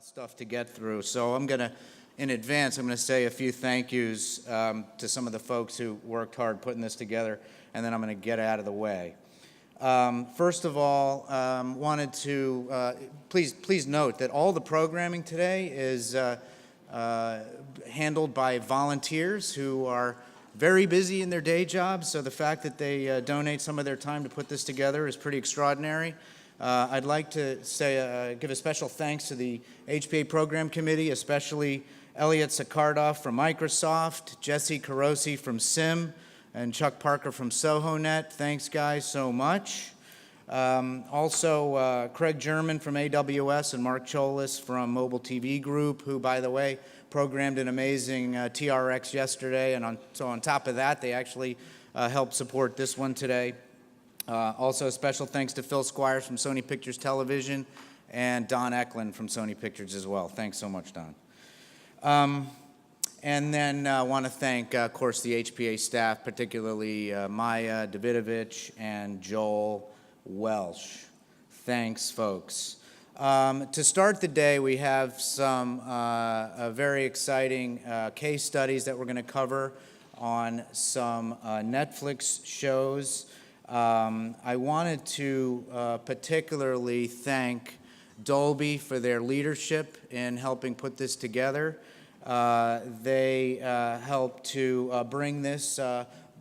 stuff to get through. So in advance, I'm going to say a few thank yous to some of the folks who worked hard putting this together, and then I'm going to get out of the way. First of all, wanted to please note that all the programming today is handled by volunteers who are very busy in their day jobs, so the fact that they donate some of their time to put this together is pretty extraordinary. I'd like to say, give a special thanks to the HPA Program Committee, especially Elliot Sakardoff from Microsoft, Jesse Carosi from SIM, and Chuck Parker from SohoNet. Thanks, guys, so much. Also, Craig German from AWS and Mark Cholis from Mobile TV Group, who, by the way, programmed an amazing TRX yesterday, and so on top of that, they actually helped support this one today. Also, special thanks to Phil Squires from Sony Pictures Television and Don Eklund from Sony Pictures as well. Thanks so much, Don. And then I want to thank, of course, the HPA staff, particularly Maya Davidovich and Joel Welsh. Thanks, folks. To start the day, we have some very exciting case studies that we're going to cover on some Netflix shows. I wanted to particularly thank Dolby for their leadership in helping put this together. They helped to bring this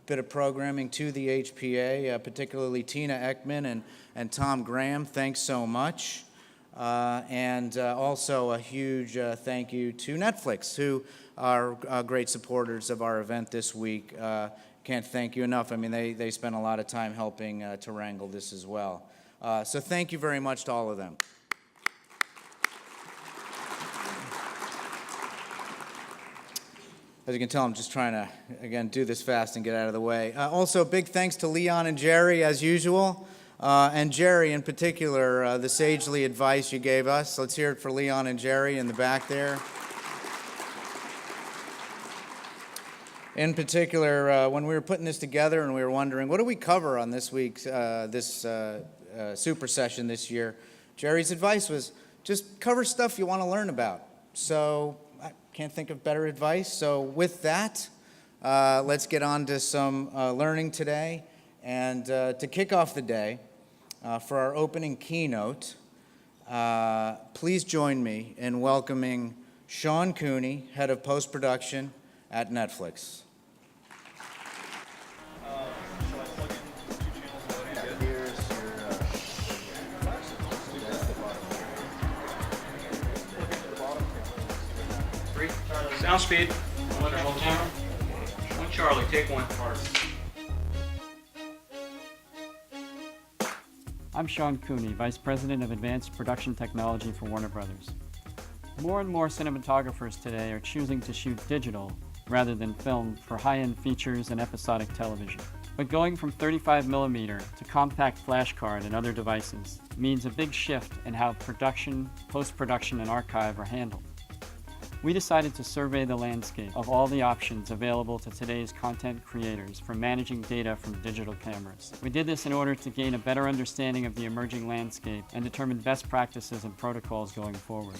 bit of programming to the HPA, particularly Tina Ekman and Tom Graham. Thanks so much. And also a huge thank you to Netflix, who are great supporters of our event this week. Can't thank you enough. I mean, they spent a lot of time helping to wrangle this as well. So thank you very much to all of them. As you can tell, I'm just trying to, again, do this fast and get out of the way. Also, big thanks to Leon and Jerry, as usual. And Jerry, in particular, the sagely advice you gave us. Let's hear it for Leon and Jerry in the back there. In particular, when we were putting this together and we were wondering, what do we cover on this week's Supersession this year? Jerry's advice was, just cover stuff you want to learn about. So I can't think of better advice. So with that, let's get on to some learning today. And to kick off the day, for our opening keynote, please join me in welcoming Sean Cooney, Head of Post-Production at Netflix. Sound speed. One camera. One Charlie, take one. I'm Sean Cooney, Vice President of Advanced Production Technology for Warner Brothers. More and more cinematographers today are choosing to shoot digital rather than film for high-end features and episodic television. But going from 35mm to compact flash card and other devices means a big shift in how production, post-production, and archive are handled. We decided to survey the landscape of all the options available to today's content creators for managing data from digital cameras. We did this in order to gain a better understanding of the emerging landscape and determine best practices and protocols going forward.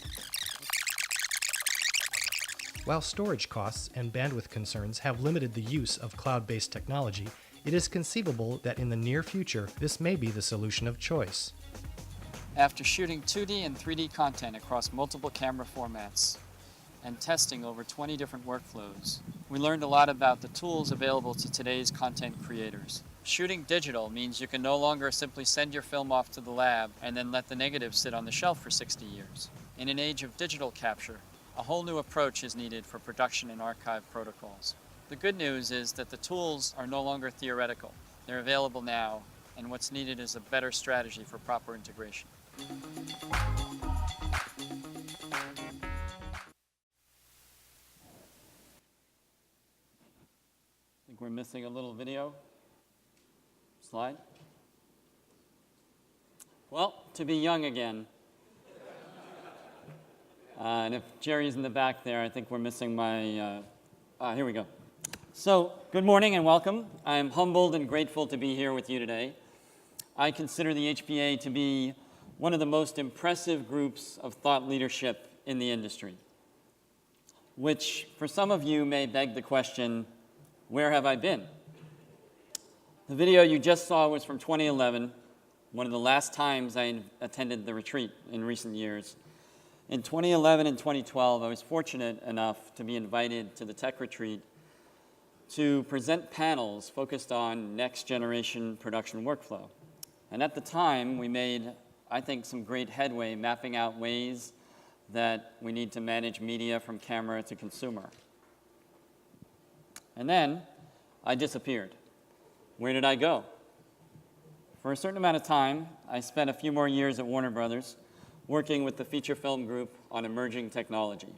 While storage costs and bandwidth concerns have limited the use of cloud-based technology, it is conceivable that in the near future, this may be the solution of choice. After shooting 2D and 3D content across multiple camera formats, and testing over 20 different workflows, we learned a lot about the tools available to today's content creators. Shooting digital means you can no longer simply send your film off to the lab and then let the negative sit on the shelf for 60 years. In an age of digital capture, a whole new approach is needed for production and archive protocols. The good news is that the tools are no longer theoretical. They're available now, and what's needed is a better strategy for proper integration. I think we're missing a little video slide. Well, to be young again. And if Jerry's in the back there, I think we're missing my, here we go. So, good morning and welcome. I'm humbled and grateful to be here with you today. I consider the HPA to be one of the most impressive groups of thought leadership in the industry, which for some of you may beg the question, where have I been? The video you just saw was from 2011, one of the last times I attended the retreat in recent years. In 2011 and 2012, I was fortunate enough to be invited to the tech retreat to present panels focused on next generation production workflow. And at the time, we made, I think, some great headway mapping out ways that we need to manage media from camera to consumer. And then I disappeared. Where did I go? For a certain amount of time, I spent a few more years at Warner Brothers working with the feature film group on emerging technology.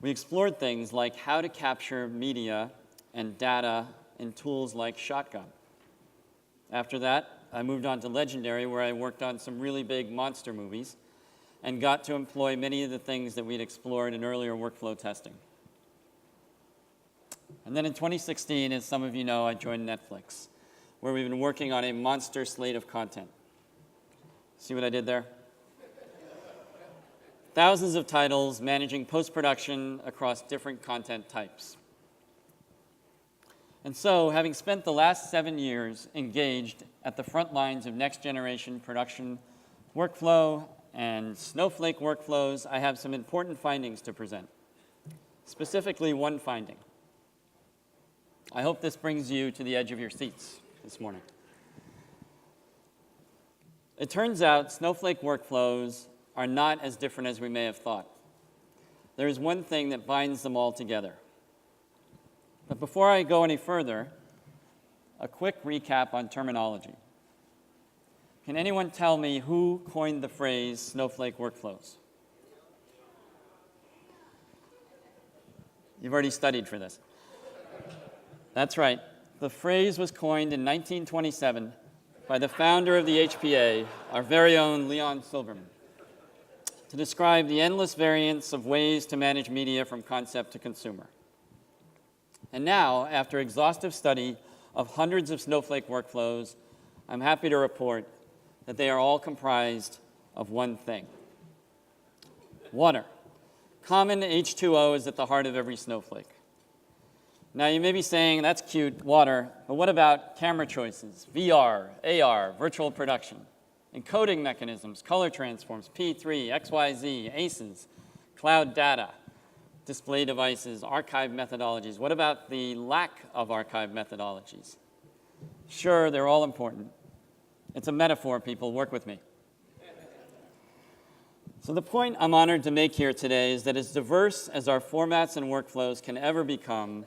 We explored things like how to capture media and data in tools like Shotgun. After that, I moved on to Legendary, where I worked on some really big monster movies and got to employ many of the things that we'd explored in earlier workflow testing. And then in 2016, as some of you know, I joined Netflix, where we've been working on a monster slate of content. See what I did there? Thousands of titles managing post-production across different content types. And so, having spent the last 7 years engaged at the front lines of next-generation production workflow and Snowflake workflows, I have some important findings to present. Specifically, one finding. I hope this brings you to the edge of your seats this morning. It turns out Snowflake workflows are not as different as we may have thought. There is one thing that binds them all together. But before I go any further, a quick recap on terminology. Can anyone tell me who coined the phrase Snowflake workflows? You've already studied for this. That's right. The phrase was coined in 1927 by the founder of the HPA, our very own Leon Silverman, to describe the endless variants of ways to manage media from concept to consumer. And now, after exhaustive study of hundreds of Snowflake workflows, I'm happy to report that they are all comprised of one thing: water. Common H2O is at the heart of every Snowflake. Now, you may be saying, that's cute, water, but what about camera choices, VR, AR, virtual production, encoding mechanisms, color transforms, P3, XYZ, ACEs, cloud data, display devices, archive methodologies? What about the lack of archive methodologies? Sure, they're all important. It's a metaphor, people. Work with me. So the point I'm honored to make here today is that as diverse as our formats and workflows can ever become,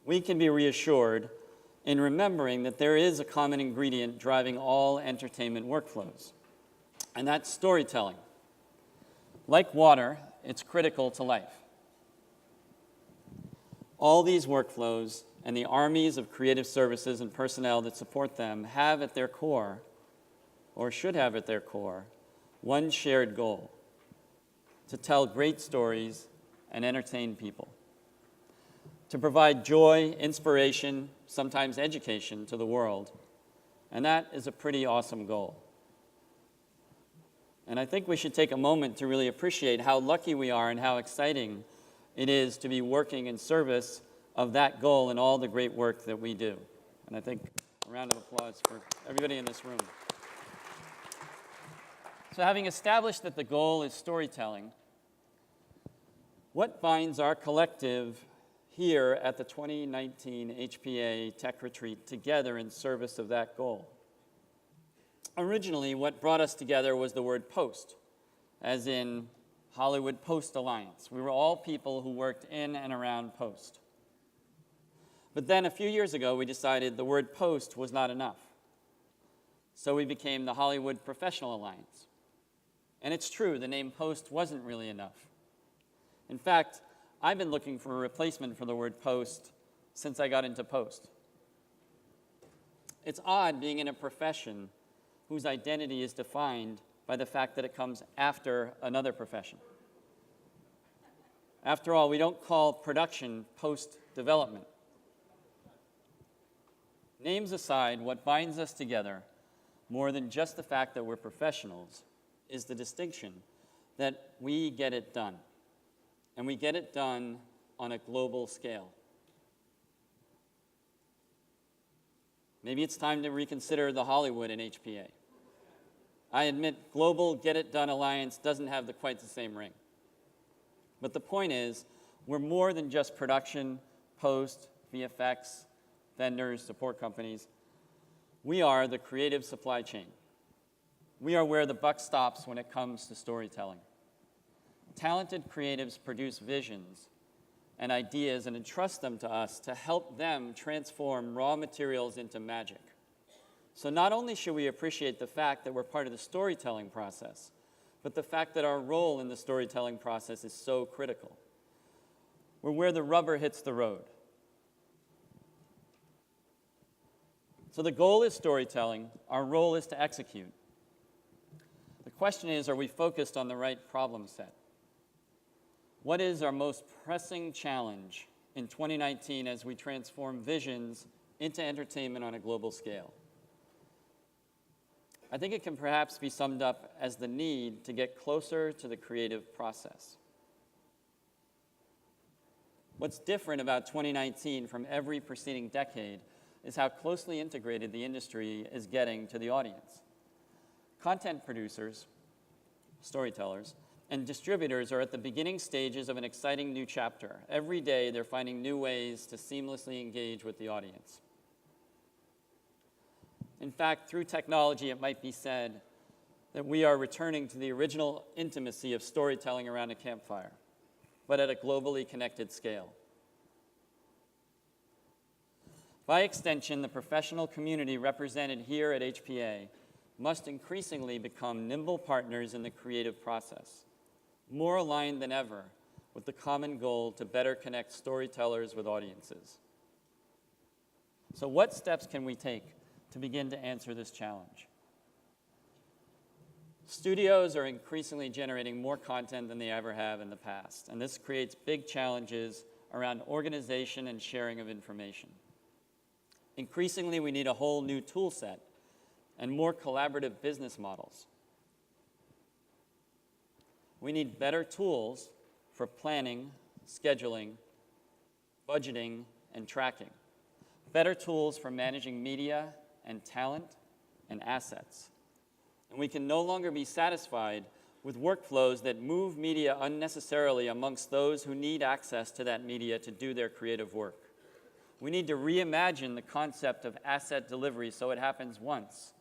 we can be reassured in remembering that there is a common ingredient driving all entertainment workflows, and that's storytelling. Like water, it's critical to life. All these workflows and the armies of creative services and personnel that support them have at their core, or should have at their core, one shared goal: to tell great stories and entertain people, to provide joy, inspiration, sometimes education to the world. And that is a pretty awesome goal. And I think we should take a moment to really appreciate how lucky we are and how exciting it is to be working in service of that goal and all the great work that we do. And I think a round of applause for everybody in this room. So having established that the goal is storytelling, what binds our collective here at the 2019 HPA Tech Retreat together in service of that goal? Originally, what brought us together was the word post, as in Hollywood Post Alliance. We were all people who worked in and around post. But then a few years ago, we decided the word post was not enough. So we became the Hollywood Professional Alliance. And it's true, the name post wasn't really enough. In fact, I've been looking for a replacement for the word post since I got into post. It's odd being in a profession whose identity is defined by the fact that it comes after another profession. After all, we don't call production post-development. Names aside, what binds us together, more than just the fact that we're professionals, is the distinction that we get it done. And we get it done on a global scale. Maybe it's time to reconsider the Hollywood in HPA. I admit Global Get It Done Alliance doesn't have quite the same ring. But the point is, we're more than just production, post, VFX, vendors, support companies. We are the creative supply chain. We are where the buck stops when it comes to storytelling. Talented creatives produce visions and ideas and entrust them to us to help them transform raw materials into magic. So not only should we appreciate the fact that we're part of the storytelling process, but the fact that our role in the storytelling process is so critical. We're where the rubber hits the road. So the goal is storytelling. Our role is to execute. The question is, are we focused on the right problem set? What is our most pressing challenge in 2019 as we transform visions into entertainment on a global scale? I think it can perhaps be summed up as the need to get closer to the creative process. What's different about 2019 from every preceding decade is how closely integrated the industry is getting to the audience. Content producers, storytellers, and distributors are at the beginning stages of an exciting new chapter. Every day, they're finding new ways to seamlessly engage with the audience. In fact, through technology, it might be said that we are returning to the original intimacy of storytelling around a campfire, but at a globally connected scale. By extension, the professional community represented here at HPA must increasingly become nimble partners in the creative process, more aligned than ever with the common goal to better connect storytellers with audiences. So what steps can we take to begin to answer this challenge? Studios are increasingly generating more content than they ever have in the past, and this creates big challenges around organization and sharing of information. Increasingly, we need a whole new tool set and more collaborative business models. We need better tools for planning, scheduling, budgeting, and tracking. Better tools for managing media and talent and assets. And we can no longer be satisfied with workflows that move media unnecessarily amongst those who need access to that media to do their creative work. We need to reimagine the concept of asset delivery so it happens once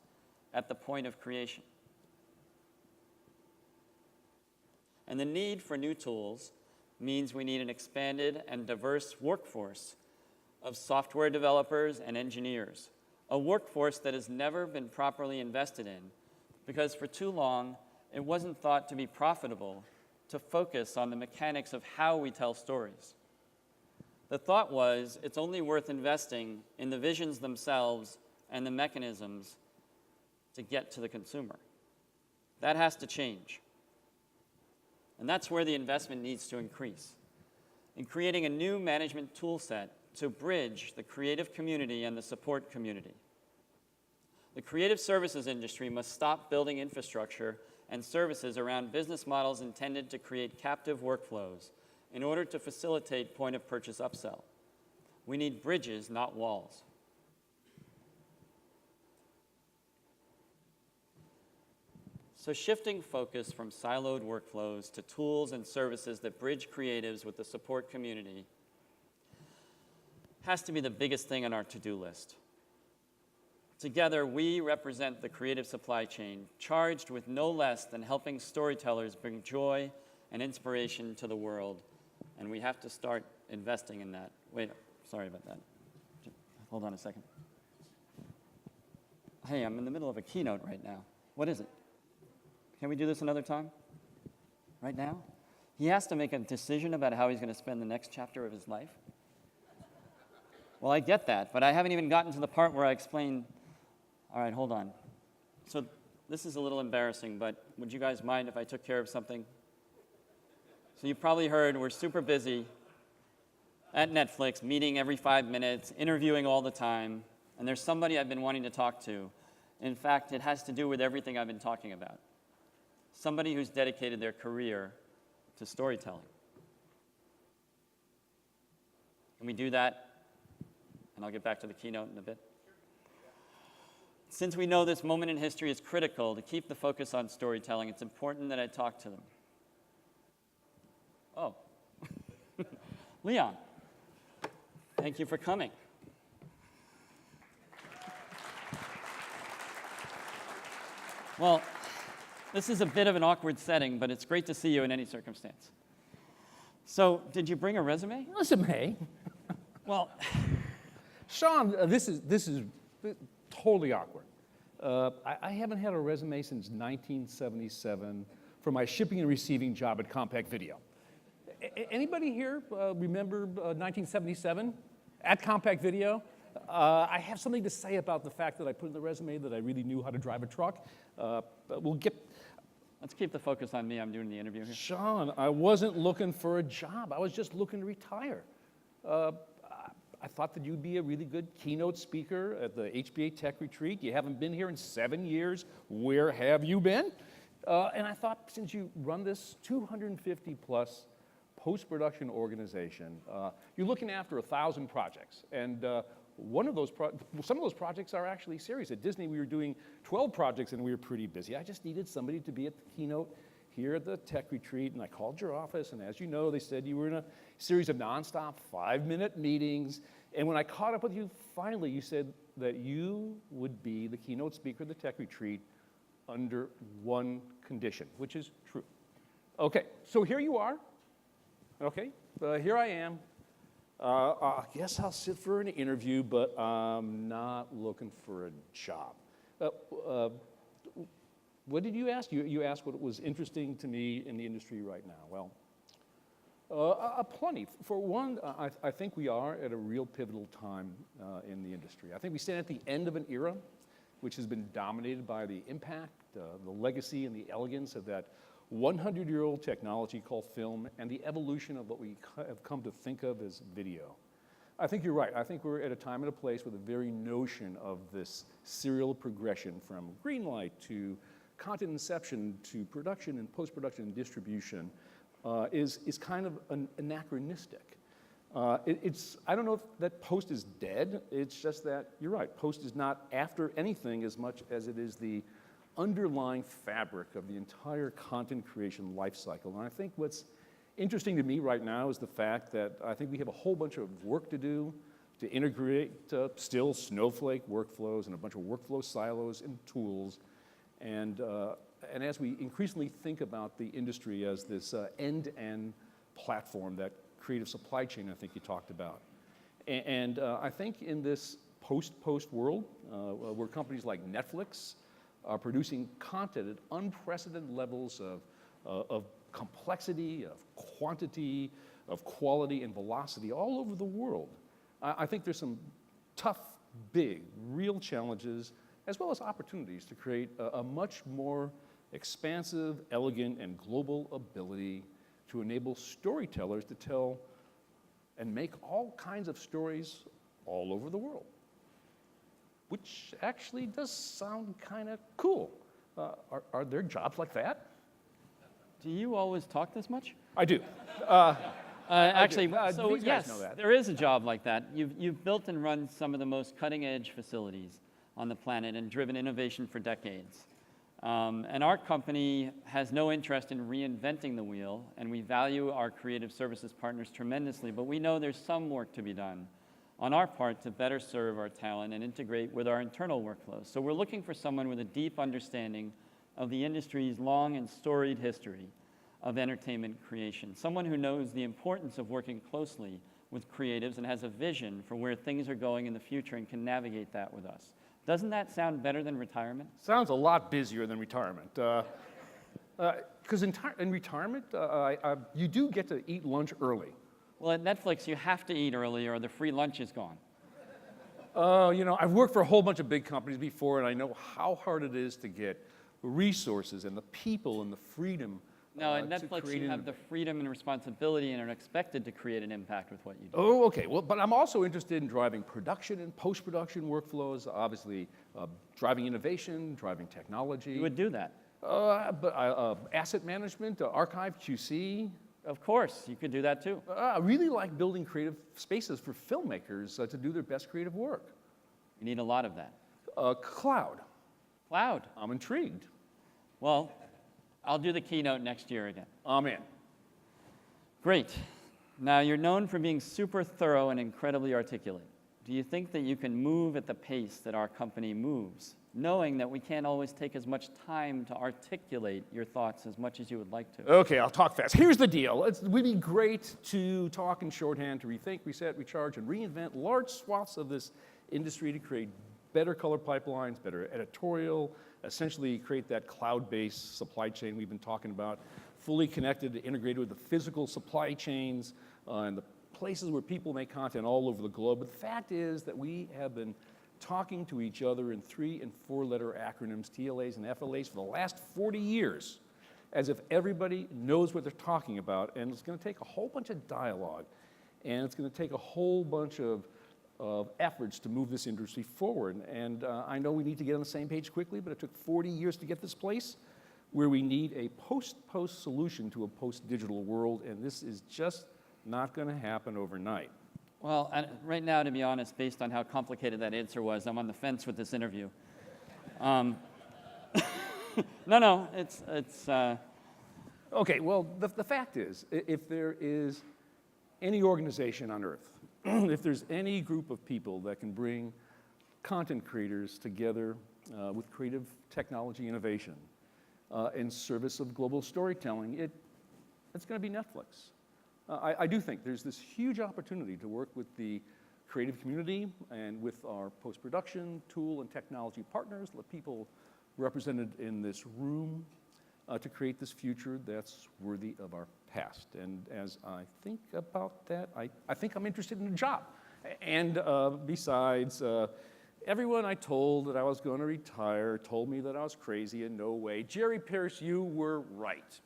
at the point of creation. And the need for new tools means we need an expanded and diverse workforce of software developers and engineers, a workforce that has never been properly invested in because for too long it wasn't thought to be profitable to focus on the mechanics of how we tell stories. The thought was it's only worth investing in the visions themselves and the mechanisms to get to the consumer. That has to change. And that's where the investment needs to increase, in creating a new management tool set to bridge the creative community and the support community. The creative services industry must stop building infrastructure and services around business models intended to create captive workflows in order to facilitate point-of-purchase upsell. We need bridges, not walls. So shifting focus from siloed workflows to tools and services that bridge creatives with the support community has to be the biggest thing on our to-do list. Together, we represent the creative supply chain, charged with no less than helping storytellers bring joy and inspiration to the world. And we have to start investing in that. Wait, sorry about that. Hold on a second. Hey, I'm in the middle of a keynote right now. What is it? Can we do this another time? Right now? He has to make a decision about how he's going to spend the next chapter of his life? Well, I get that, but I haven't even gotten to the part where I explain. All right, hold on. So this is a little embarrassing, but would you guys mind if I took care of something? So you probably heard we're super busy at Netflix, meeting every 5 minutes, interviewing all the time, and there's somebody I've been wanting to talk to. In fact, it has to do with everything I've been talking about. somebody who's dedicated their career to storytelling. Can we do that? And I'll get back to the keynote in a bit. Since we know this moment in history is critical to keep the focus on storytelling, it's important that I talk to them. Oh, Leon, thank you for coming. Well, this is a bit of an awkward setting, but it's great to see you in any circumstance. So, did you bring a resume? Resume? Well, Sean, this is totally awkward. I haven't had a resume since 1977 for my shipping and receiving job at Compact Video. Anybody here remember 1977 at Compact Video? I have something to say about the fact that I put in the resume that I really knew how to drive a truck. But we'll get... Let's keep the focus on me. I'm doing the interview here. Sean, I wasn't looking for a job. I was just looking to retire. I thought that you'd be a really good keynote speaker at the HPA Tech Retreat. You haven't been here in 7 years. Where have you been? And I thought, since you run this 250-plus post-production organization, you're looking after 1,000 projects. And some of those projects are actually serious. At Disney, we were doing 12 projects, and we were pretty busy. I just needed somebody to be at the keynote here at the Tech Retreat, and I called your office, and as you know, they said you were in a series of nonstop 5-minute meetings, and when I caught up with you, finally, you said that you would be the keynote speaker at the Tech Retreat under one condition, which is true. Okay, so here you are. Okay, here I am. I guess I'll sit for an interview, but I'm not looking for a job. What did you ask? You asked what was interesting to me in the industry right now. Well, plenty. For one, I think we are at a real pivotal time in the industry. I think we stand at the end of an era which has been dominated by the impact, the legacy, and the elegance of that 100-year-old technology called film and the evolution of what we have come to think of as video. I think you're right. I think we're at a time and a place where the very notion of this serial progression from green light to content inception to production and post-production and distribution is kind of anachronistic. I don't know if that post is dead. It's just that, you're right, post is not after anything as much as it is the underlying fabric of the entire content creation life cycle. And I think what's interesting to me right now is the fact that I think we have a whole bunch of work to do to integrate still Snowflake workflows and a bunch of workflow silos and tools. And as we increasingly think about the industry as this end-to-end platform, that creative supply chain I think you talked about. And I think in this post world, where companies like Netflix are producing content at unprecedented levels of complexity, of quantity, of quality and velocity all over the world, I think there's some tough, big, real challenges as well as opportunities to create a much more expansive, elegant, and global ability to enable storytellers to tell and make all kinds of stories all over the world, which actually does sound kind of cool. Are there jobs like that? Do you always talk this much? I do. Actually, so these guys yes, know that. there is a job like that. You've built and run some of the most cutting-edge facilities on the planet and driven innovation for decades. And our company has no interest in reinventing the wheel, and we value our creative services partners tremendously, but we know there's some work to be done on our part to better serve our talent and integrate with our internal workflows. So we're looking for someone with a deep understanding of the industry's long and storied history of entertainment creation, someone who knows the importance of working closely with creatives and has a vision for where things are going in the future and can navigate that with us. Doesn't that sound better than retirement? Sounds a lot busier than retirement. Because in retirement, you do get to eat lunch early. Well, at Netflix, you have to eat early or the free lunch is gone. I've worked for a whole bunch of big companies before, and I know how hard it is to get resources and the people and the freedom. No, at Netflix, you have the freedom and responsibility and are expected to create an impact with what you do. Oh, okay. Well, but I'm also interested in driving production and post-production workflows, obviously driving innovation, driving technology. You would do that. Asset management, archive, QC. Of course, you could do that too. I really like building creative spaces for filmmakers to do their best creative work. You need a lot of that. Cloud. Cloud. I'm intrigued. Well, I'll do the keynote next year again. I'm in. Great. Now, you're known for being super thorough and incredibly articulate. Do you think that you can move at the pace that our company moves, knowing that we can't always take as much time to articulate your thoughts as much as you would like to? Okay, I'll talk fast. Here's the deal. It would be great to talk in shorthand, to rethink, reset, recharge, and reinvent large swaths of this industry to create better color pipelines, better editorial, essentially create that cloud-based supply chain we've been talking about, fully connected, integrated with the physical supply chains and the places where people make content all over the globe. But the fact is that we have been talking to each other in 3- and 4-letter acronyms, TLAs and FLAs, for the last 40 years, as if everybody knows what they're talking about. And it's going to take a whole bunch of dialogue, and it's going to take a whole bunch of efforts to move this industry forward. And I know we need to get on the same page quickly, but it took 40 years to get this place where we need a post-post solution to a post-digital world, and this is just not going to happen overnight. Well, right now, to be honest, based on how complicated that answer was, I'm on the fence with this interview. No, it's Okay, well, the fact is, if there is any organization on earth, if there's any group of people that can bring content creators together with creative technology innovation in service of global storytelling, it's going to be Netflix. I do think there's this huge opportunity to work with the creative community and with our post-production tool and technology partners, the people represented in this room, to create this future that's worthy of our past. And as I think about that, I think I'm interested in a job. And besides, everyone I told that I was going to retire told me that I was crazy and no way. Jerry Pierce, you were right.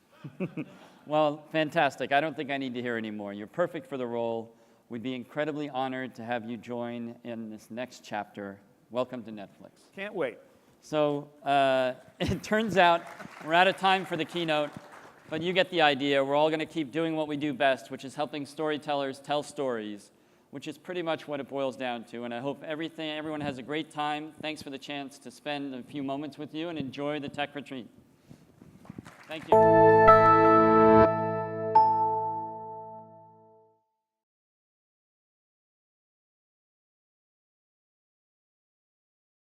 Well, fantastic. I don't think I need to hear any more. You're perfect for the role. We'd be incredibly honored to have you join in this next chapter. Welcome to Netflix. Can't wait. So it turns out we're out of time for the keynote, but you get the idea. We're all going to keep doing what we do best, which is helping storytellers tell stories, which is pretty much what it boils down to. And I hope everyone has a great time. Thanks for the chance to spend a few moments with you and enjoy the tech retreat. Thank you.